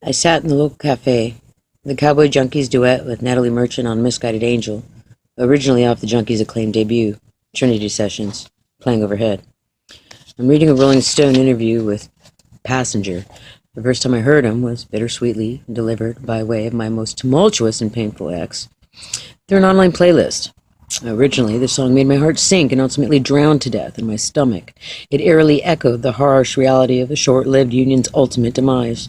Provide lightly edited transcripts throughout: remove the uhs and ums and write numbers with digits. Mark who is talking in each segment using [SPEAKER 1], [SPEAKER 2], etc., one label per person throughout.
[SPEAKER 1] I sat in the local cafe, the Cowboy Junkies duet with Natalie Merchant on Misguided Angel, originally off the Junkies' acclaimed debut, Trinity Sessions, playing overhead. I'm reading a Rolling Stone interview with Passenger. The first time I heard him was bittersweetly delivered by way of my most tumultuous and painful ex through an online playlist. Originally, the song made my heart sink and ultimately drowned to death in my stomach. It eerily echoed the harsh reality of the short-lived union's ultimate demise.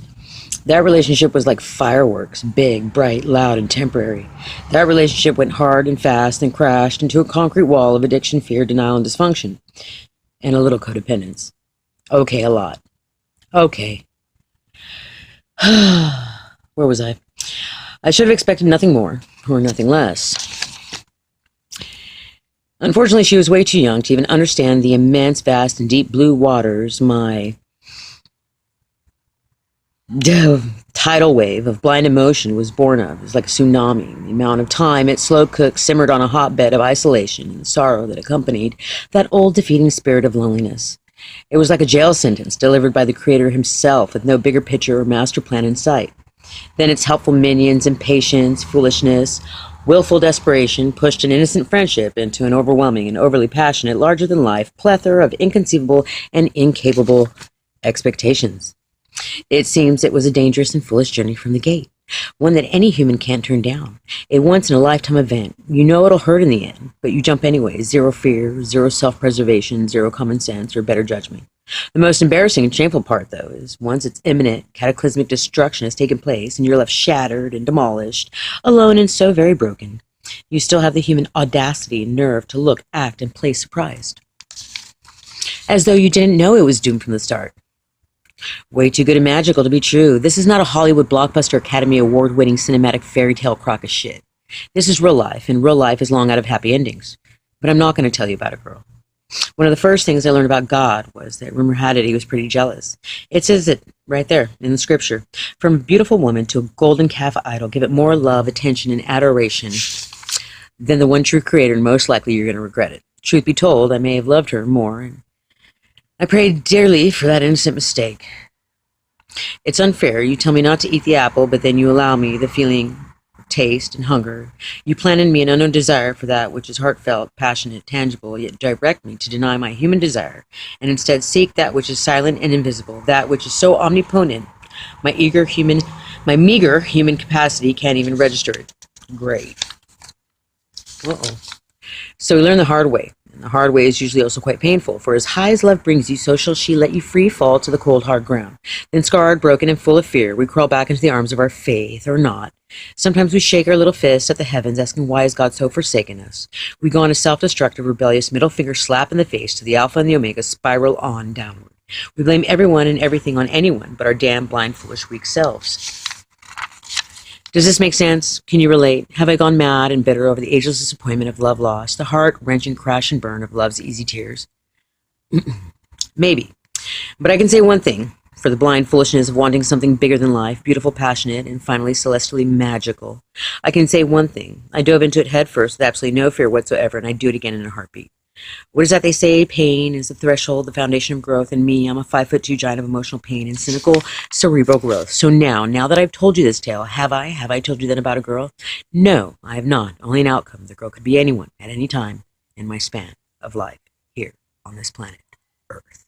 [SPEAKER 1] That relationship was like fireworks, big, bright, loud, and temporary. That relationship went hard and fast and crashed into a concrete wall of addiction, fear, denial, and dysfunction. And a little codependence. Okay, a lot. Okay. Where was I? I should have expected nothing more, or nothing less. Unfortunately, she was way too young to even understand the immense, vast, and deep blue waters my tidal wave of blind emotion was born of. It was like a tsunami. The amount of time it slow-cooked simmered on a hotbed of isolation and the sorrow that accompanied that old defeating spirit of loneliness. It was like a jail sentence delivered by the Creator himself with no bigger picture or master plan in sight. Then its helpful minions, impatience, foolishness, willful desperation pushed an innocent friendship into an overwhelming and overly passionate, larger-than-life plethora of inconceivable and incapable expectations. It seems it was a dangerous and foolish journey from the gate, one that any human can't turn down. A once-in-a-lifetime event. You know it'll hurt in the end, but you jump anyway. Zero fear, zero self-preservation, zero common sense or better judgment. The most embarrassing and shameful part, though, is once its imminent, cataclysmic destruction has taken place and you're left shattered and demolished, alone and so very broken, you still have the human audacity and nerve to look, act, and play surprised. As though you didn't know it was doomed from the start. Way too good and magical to be true. This is not a Hollywood blockbuster Academy Award-winning cinematic fairy tale crock of shit. This is real life, and real life is long out of happy endings. But I'm not going to tell you about a girl. One of the first things I learned about God was that rumor had it he was pretty jealous. It says it right there in the scripture. From a beautiful woman to a golden calf idol, give it more love, attention, and adoration than the one true creator, and most likely you're going to regret it. Truth be told, I may have loved her more, and I prayed dearly for that innocent mistake. It's unfair. You tell me not to eat the apple, but then you allow me the feeling of taste and hunger. You plant in me an unknown desire for that which is heartfelt, passionate, tangible, yet direct me to deny my human desire, and instead seek that which is silent and invisible, that which is so omnipotent, my meager human capacity can't even register it. Great. Uh-oh. So we learn the hard way. And the hard way is usually also quite painful, for as high as love brings you, so shall she let you free fall to the cold, hard ground. Then scarred, broken, and full of fear, we crawl back into the arms of our faith, or not. Sometimes we shake our little fists at the heavens, asking why has God so forsaken us? We go on a self-destructive, rebellious, middle finger slap in the face to the Alpha and the Omega spiral on downward. We blame everyone and everything on anyone but our damn blind, foolish, weak selves. Does this make sense? Can you relate? Have I gone mad and bitter over the ageless disappointment of love lost, the heart-wrenching crash and burn of love's easy tears? Maybe. But I can say one thing, for the blind foolishness of wanting something bigger than life, beautiful, passionate, and finally celestially magical. I can say one thing. I dove into it head first with absolutely no fear whatsoever, and I'd do it again in a heartbeat. What is that they say? Pain is the threshold, the foundation of growth. And me, I'm a 5'2" giant of emotional pain and cynical cerebral growth. So now that I've told you this tale, have I told you that about a girl? No, I have not. Only an outcome. The girl could be anyone at any time in my span of life here on this planet, Earth.